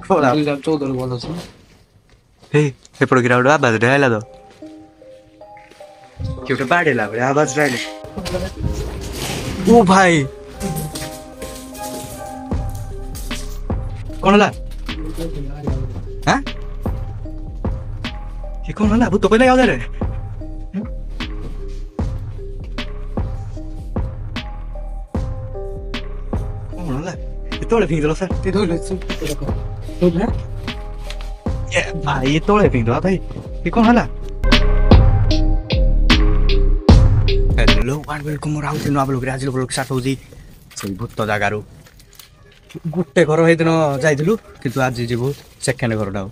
खोला 2014 ରୁ ବନ୍ଦ ଅଛି। हे एपड़ गिरा उड़ा आवाज रहला तो क्योंकि बाड़ेला बड़े आवाज रहले ओ भाई कौन ला हैं ये कौन ला भूत पहले याद रे कौन ला ये तोड़े फिंग दलो सर ते धोइले छु तो ना ये भाई ये तोड़े फिंग दलो भाई ये कौन ला हेलो वन वेलकम राउत नो आप लोग आज लोग साथ होजी से भूत जागारू गुट्टे घर हेदिन जाइथिलु किंतु आज जीवु सेकेंड घरटा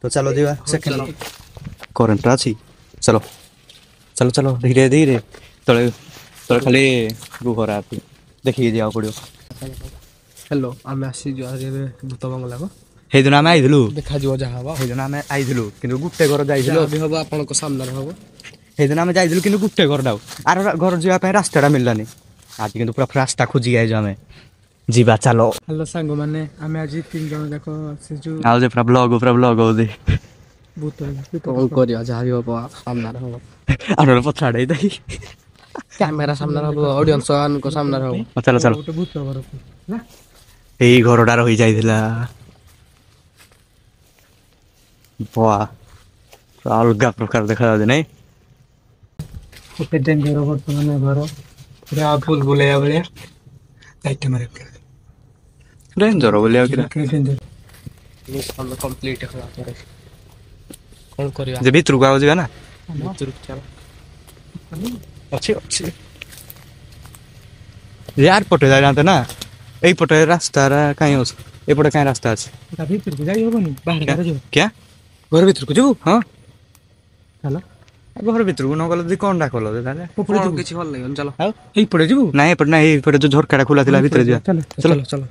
तो चलो जीवा सेकेंड करंट अछि चलो चलो चलो धीरे धीरे तळे तळे खाली गुहरा देखि जाओ पड़ियो हेलो आमे आसी जो आज भूत बंगला को हेदिन आमे आइथिलु देखा जो जहा हवा हेदिन आमे आइथिलु किंतु गुट्टे घर जाइथिलु अभी हवा आपन को सामने हवा हेदिन आमे जाइथिलु किंतु गुट्टे घरटा आर घर जीवा पे रास्ताटा मिललानी आज किंतु पूरा रास्ता खोजी आइ जो आमे जीवा चलो हेलो सांग माने आमे आज 3 जन देखो से जो आउ जे पूरा ब्लॉग हो दे भूत कॉल करिया जहा भी हवा सामने हवा आरो पछाड़े दई कैमरा सामने हवा ऑडियंस को सामने हवा चलो चलो गोटे भूत घर ना एई घरटा रही जाइथिला वाह अलगा प्रकार देखा जाते नहीं गोटे डेंजर वर्तमान घर पूरा फुल बुलेया बले लाइट मारे डेंजर बोले कि डेंजर मिशन कंप्लीट होला करे कौन करिया जे भीतर को आउ जेगा ना भीतर चल अच्छी अच्छी यार पटे जा जानते ना एई पटे रास्ता रा काई होस ए पटे काई रास्ता আছে भीतर को जाई होबनी बाहर घर जो क्या घर भीतर को जो हां चलो घर भीतर को न गलो दी कोन डा खोलो दे ताले ऊपर जो किछि भल लागन चलो आउ एई पड़े जो ना ए पटे ना ए पटे जो झरकाटा खुला थिला भीतर जा चलो चलो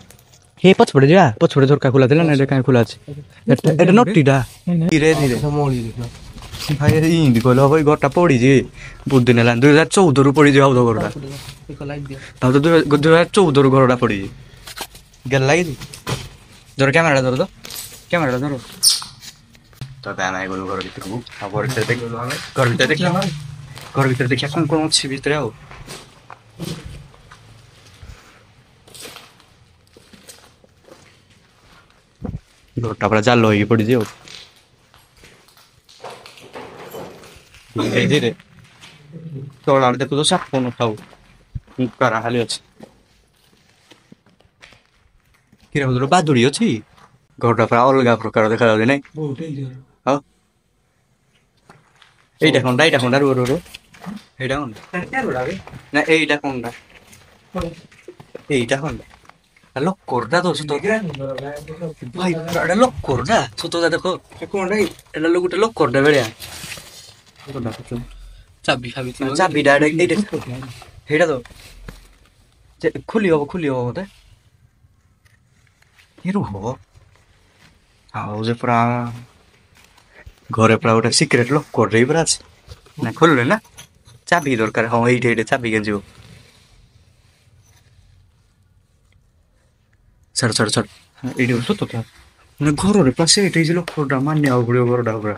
हे पछपड़े जा पछपड़े झरका खुला थिला ना काई खुला আছে এটা নটিডা ধীরে ধীরে मोळी देखो भाई इंदी कहलो भाई घरटा पड़ी जे बहुत दिन हेलान 2014 रु पड़ी जाऊ तो घरटा एक लाइक दियो ताऊ तो 2014 रु घरटा पड़ी गेल लागि जरा कैमरा धर तो कैमरा धर तो दाना आइ गलो घर भीतर को अब घर भीतर देखिया कौन कौन अछि भीतर आओ घरटा पूरा जाल होई पड़ी जे धीरे धीरे तोड़ा देखो तो साफ फोन उठाओ करा खाली अछि किरा बदरो बादुड़ी अछि घरटा पूरा अलगा प्रकार देखा जाउ नै बहुत डेंजर हां एइटा कोनडा रो रो रो एइटा कोन ना एइटा कोनडा लॉक करदा दोस्त भाई एटा लॉक करदा सतो जा देखो कोनडा एटा लोग गुटे लॉक करदा बेड़िया चाबी खाबी चाबी डायरेक्ट एइटा हेडा तो जे खुली हो होते हिरो हो हाउ जे पूरा घरे पूरा गोटे सिक्रेट लॉक कर रही पूरा ना खोलले ना चाबी दरकार हां एइटे चाबी गेंजियो सर एइटे सतो क्या ना घर रे पास एइटे जे लॉक करदा मान्य हो पड़ियो घरडा पूरा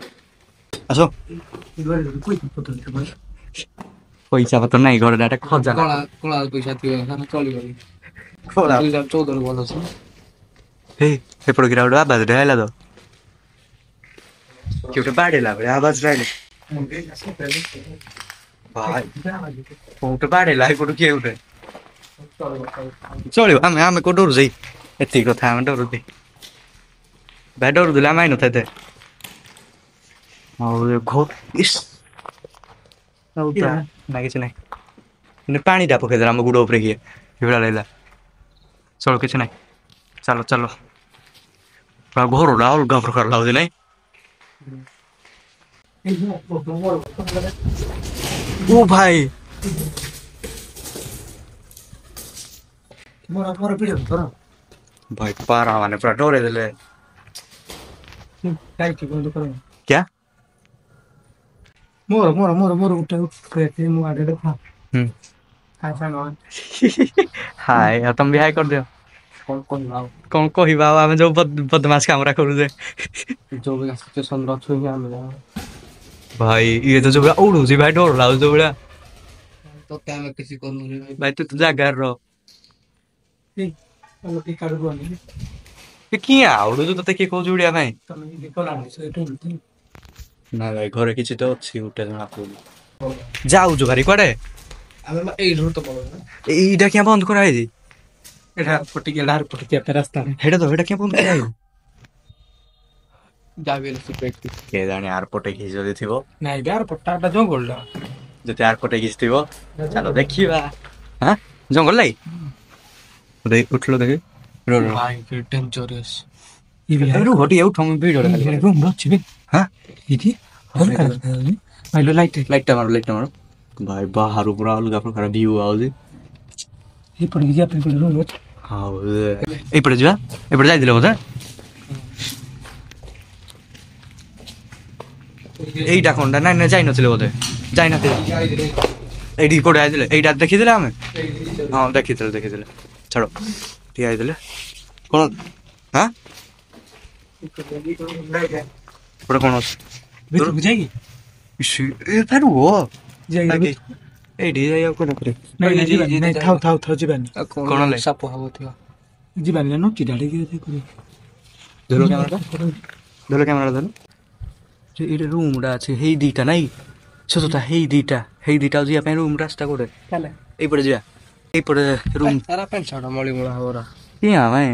आसो पैसा पत्र नहीं घर डाटा खजा कला पैसा थियो सारा चली गली खोला 2014 ରୁ ବନ୍ଦ ଅଛି हे एपड़ गिरा उड़ा आवाज रहला तो क्योंकि बाड़ेला बड़े आवाज रहले भाई कोट बाड़ेला कोट के उठे चलियो आमे को डर जाई एती कथा आमे डर दे भाई डर दिला माइ न थाते और घोर इस ना किछ नहीं ने पानी दा पके दरा हम गुडो ऊपर ही हिबड़ा लेला चलो किछ नहीं चलो चलो pra घोर डाल गा प्रकार लाउ दे नहीं ओ भाई मोरा पीड़ो तोरा भाई पारा माने पूरा डरे देले काई की कोन करो क्या मोर उठे मु आडे देखा हाय सांग हाय तुम भी हाय कर दियो କଣ କହିବା ଆଉ କଣ କହିବା ଆଉ ଆମେ ଯୋଉ ବଦମାସ କାମରା କରୁଛେ ଯୋଉ ଭଳିଆ ସିଚୁଏସନରେ ଅଛୁ ହିଁ ଆମେ ଭାଇ ଇଏ ତ ଯୋଉ ଭଳିଆ ଉଡୁଛି ଭାଇ ଡର ଲାଗୁଛି ଯୋଉ ଭଳିଆ ତତେ ଆମେ କିଛି କରୁନୁ ରେ ଭାଇ ଭାଇ ତୁ ତ ଜାଗାରେ ରହ ଆମେ ଟିକେ କାଢୁ ଆଣି କିଏ ଆଉଡୁଛୁ ତତେ କିଏ କହୁଛୁ ଉଡିଆ ପାଇଁ ତମେ ଯଦି କଲାଣି ସେଇଠୁ ନା ଭାଇ ଘରେ କିଛି ତ ଅଛି ଗୋଟେ ଜଣା ପଡୁନି ଯାଉଛୁ ଭାରି କୁଆଡେ ଆମେ ଏଇଠୁ ତ ପଳଉ ଏଇଟା କିଆ ବନ୍ଦ କରାହେଇଛି ଏଟା ପଟିକି ଏଡା ପଟିକି ଏତେ ରାସ୍ତା ହେଇଟା କିଆ ବନ୍ଦ କରାହେଇଛି ଯାବି ହେଲେ ସିକ୍ରେଟ କେ ଜାଣି ଆର ପଟେ କିଛି ଯଦି ଥିବ ନାଇଁ ବେ ଆର ପଟାଟା ଜଙ୍ଗଲଟା ଯଦି ଆର ପଟେ କିଛି ଥିବ ଚାଲ ଦେଖିବା ହଁ ଜଙ୍ଗଲ ଲାଗି ଦେଇ ଉଠିଲ ଦେଖି ଭାଇ କି ଡେଞ୍ଜରିୟସ୍ ରୁହ ଟିକେ ଉଠ ମୁଁ ଭିଡିଓ ରୁମ୍ ଅଛି ବେ ହଁ ଏଇଠି ଭାଇ ଲାଇଟଟା ମାର ଭାଇ ବାହାରୁ ପୁରା ଅଲଗା ପ୍ରକାର ଭିଉ ଆଉଛି ଏପଟିକି ଯିବା ପାଇଁ ଗୋଟେ ରୁମ୍ ଅଛି ହଉ ଏଇପଟେ ଯିବା ଏପଟେ ଯାଇଥିଲେ ବୋଧେ এইটা কোনটা ନାଇଁ ନାଇଁ ଯାଇନଥିଲେ ବୋଧେ ଯାଇନଥିଲେ ଏଇଠି କୋଉଠି ଆଇଥିଲେ ଏଇଟା ଦେଖିଥିଲେ ଆମେ ହଁ ଦେଖିଥିଲେ ଛାଡ଼ ଠିଆ ହେଇଥିଲେ କଣ ହଁ ଗୋଟେ କଣ ଅଛି ଭିତରକୁ ଯାଇକି ଏ ଫେରୁ ଯାଇକି ଏଇଠି ଯାଇ ଆଉ କଣ କରିବ ନାଇଁ ଥାଉ ଯିବାନି କଣ ଲେ ସାପ ହବ ଥିବ ଯିବାନି ନା ନଟି ଡାଡି ଧର କ୍ୟାମେରା ଧର ଏଇଟା ରୁମ୍ଟା ଅଛି ହେଇ ଦିଟା ନାଇଁ ସତତା ହେଇ ଦିଟା ଯିବା ପାଇଁ ରୁମ୍ ରାସ୍ତା କୋଉଟେ ଏଇପଟେ ଯିବା ଏଇପଟେ ରୁମ୍ ସାରା ପ୍ୟାଣ୍ଟ ସାର୍ଟ ମଳିମୂଳା ହବରା କିଆ ଭାଇ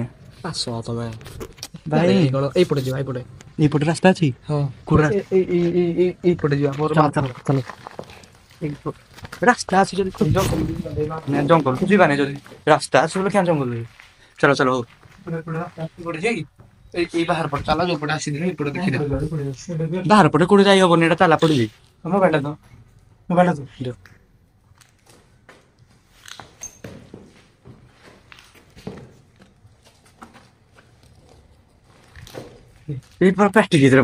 ଆସ ତମେ ଭାଇ କଣ ଏଇପଟେ ଯିବା ଏଇପଟେ ରାସ୍ତା ଅଛି ହଁ କୋଉଟା ଏଇପଟେ ଯିବା ମୋର ରାସ୍ତା ଅଛି ଯଦି ଜଙ୍ଗଲକୁ ଯିବାନି ଯଦି ରାସ୍ତା ଅଛି ବୋଲେ କ୍યાં ଜଙ୍ଗଲ ଚାଲ ହଉ ଏପଟେ ଯାଇକି ଏଇ ବାହାର ପଟେ ଚାଲ ଯୋଉପଟେ ଆସିଥିଲେ ଏଇପଟେ ଦେଖିଦେ ବାହାର ପଟେ କୋଉଠି ଯାଇ ହବନି ଏଇଟା ତାଲା ପଡିଛି ମୋବାଇଲଟା ତ ଏଇ ପୁରା ପ୍ୟାଟି ଭିତରେ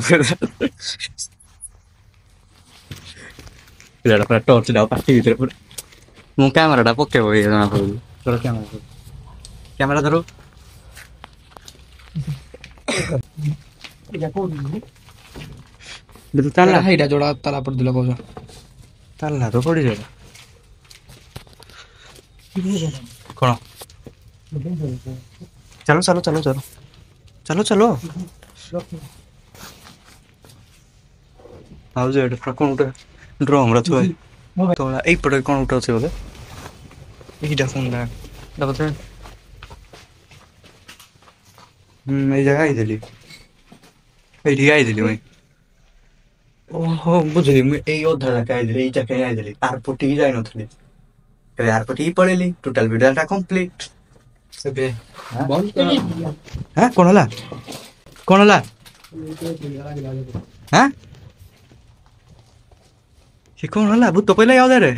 ପିଲାଟା ପୁରା ଟର୍ଚ୍ଚ ଟା ପାଟି ଭିତରେ ପୁରା ମୁଁ କ୍ୟାମେରାଟା ପକେଇବ ଇଏ ଜଣା ପଡୁଛି ତୋର କ୍ୟାମେରା ଧରୁ ତାଲା ହେଇଟା ଯୋଡା ତାଲା ପଡିଥିଲା କହୁଛ ତାଲା ତ ପଡିଛି କଣ ଚାଲ ଆଉ ଯେ ଏଠି ପୁରା କଣ ଗୋଟେ ଡ୍ରମ୍ ର ଥୁଆ ତଳା ଏଇପଟେ କଣ ଗୋଟେ ଅଛି ବୋଧେ ଏଇଟା କଣଟା ବୋଧେ ଏଇ ଜାଗା ଆଇଥିଲି ଏଇଠିକି ଆଇଥିଲି ମୁଇଁ ଓହୋ ବୁଝିଲି ମୁଁ ଏଇ ଅଧା ଯାକେ ଆଇଥିଲି ଏଇ ଜାଗା ଆଇଥିଲି ଆରପଟିକି ଯାଇନଥିଲି ଏବେ ଆରପଟିକି ପଳେଇଲି ଟୋଟାଲ ଭିଡିଓଟା କମ୍ପ୍ଲିଟ ଏବେ କଣ ହେଲା ହାଁ ସେ କଣ ହେଲା ଭୂତ ପଇଲା ଆଉ ରେ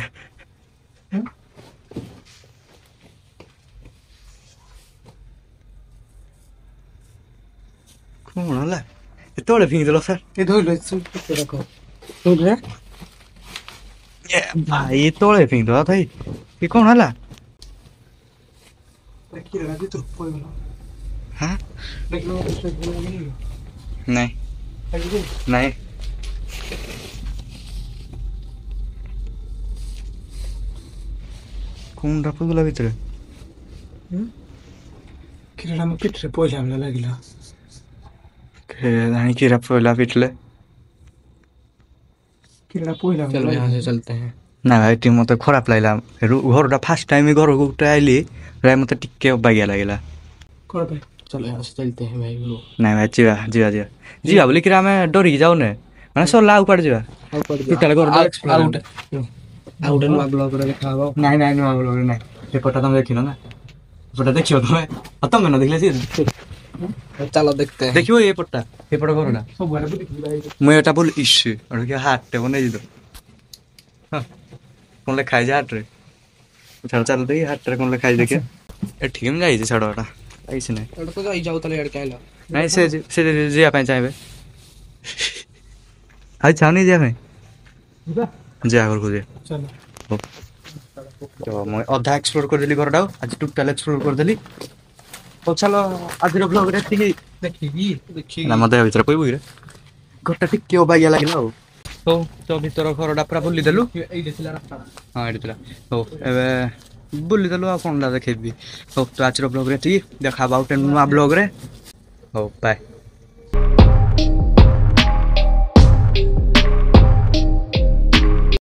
କଣ ହେଲା ଏତେବେଳେ ଫିଙ୍ଗିଦେଲ ସାର୍ ଏ ଧଇଲ ଭାଇ ଏତେବେଳେ ଫିଙ୍ଗିଦେବା ଭାଇ ଏ କଣ ହେଲା ହାଁ ନାଇଁ କଣଟା ପଇଗଲା ଭିତରେ କ୍ଷୀରଟା ମୋ ପିଠିରେ ପଇସା ଲାଗିଲା ଜାଣି କିରା ପଇଲା ପିଟିଲେ କ୍ଷୀରଟା ପଇଲା ଚଲते हैं ନା ଭାଇ ଟିକେ ମତେ ଖରାପ ଲାଗିଲା ଘରଟା ଫାଷ୍ଟ ଟାଇମ ଘରକୁ ଗୋଟେ ଆଇଲି ଭାଇ ମତେ ଟିକେ ଅବାଗିଆ ଲାଗିଲା କଣ ପାଇଁ ଚलो यहाँ से चलते हैं भाई ନାଇଁ ଭାଇ ଯିବା ବୋଲିକିରି ଆମେ ଡରିକି ଯାଉନେ ମାନେ ସରିଲା ଆଉ କୁଆଡେ ଯିବା ଟୋଟାଲ ଘରଟା ଆଉ ଗୋଟେ ନୂଆ ବ୍ଲଗରେ ଦେଖା ହବ ନାଇଁ ନୂଆ ବ୍ଲଗରେ ନାଇଁ ଏପଟା ତମେ ଦେଖିନ ନା ଏପଟା ଦେଖିବ ତମେ ତମେ ନ ଦେଖିଲେ ସିଏ ଚାଲ ଦେଖତେ हैं ଦେଖିବ ଏପଟଟା ଏପଟ ଘରଟା ମୁଁ ଏଟା ବୋଲି ଇସ୍ ହାଟଟେ ବନେଇଛି ତ କଣ ଲେଖା ହେଇଛି ହାଟରେ ଚାଲ ଦେଖି ହାଟରେ କଣ ଲେଖା ହେଇଛି ଦେଖିଆ ଏଠିକି ମୁଁ ଯାଇଛି ଛାଡ଼ ଏଟା କିଛି ନାହିଁ ଏଟା ତ ଯାଉ ତାହେଲେ ଏଡ କାଇଲା ନାଇଁ ସେ ଯିବା ପାଇଁ ଚାହିଁବେ ଆଉ ଚାହୁଁନି ଯିବା ପାଇଁ ଯିବା ଘରକୁ ଯିବା ହଉ ତ ମୁଁ ଅଧା ଏକ୍ସପ୍ଲୋର କରିଦେଲି ଘରଟା ଆଜି ଟୋଟାଲ ଏକ୍ସପ୍ଲୋର କରିଦେଲି ହଉ ଚାଲ ଆଜିର ବ୍ଲଗ୍ରେ ଏତିକି। ଦେଖିକି ନା ମତେ ଭିତରେ କହିବୁ କିରେ ଘରଟା ଟିକେ ଅବାଗିଆ ଲାଗିଲା ଆଉ। ହଉ ତୋ ଭିତର ଘରଟା ପୁରା ବୁଲିଦେଲୁ। ଏଇଠି ଥିଲା ରାସ୍ତାଟା। ହଁ ଏଠି ଥିଲା। ହଉ ଏବେ ବୁଲିଦେଲୁ ଆଉ କ'ଣଟା ଦେଖେଇବି। ହଉ ତ ଆଜିର ବ୍ଲଗ୍ରେ ଏତିକି। ଦେଖା ହବା ଆଉ ଗୋଟେ ନୂଆ ବ୍ଲଗ୍ରେ। ହଉ ବାଏ।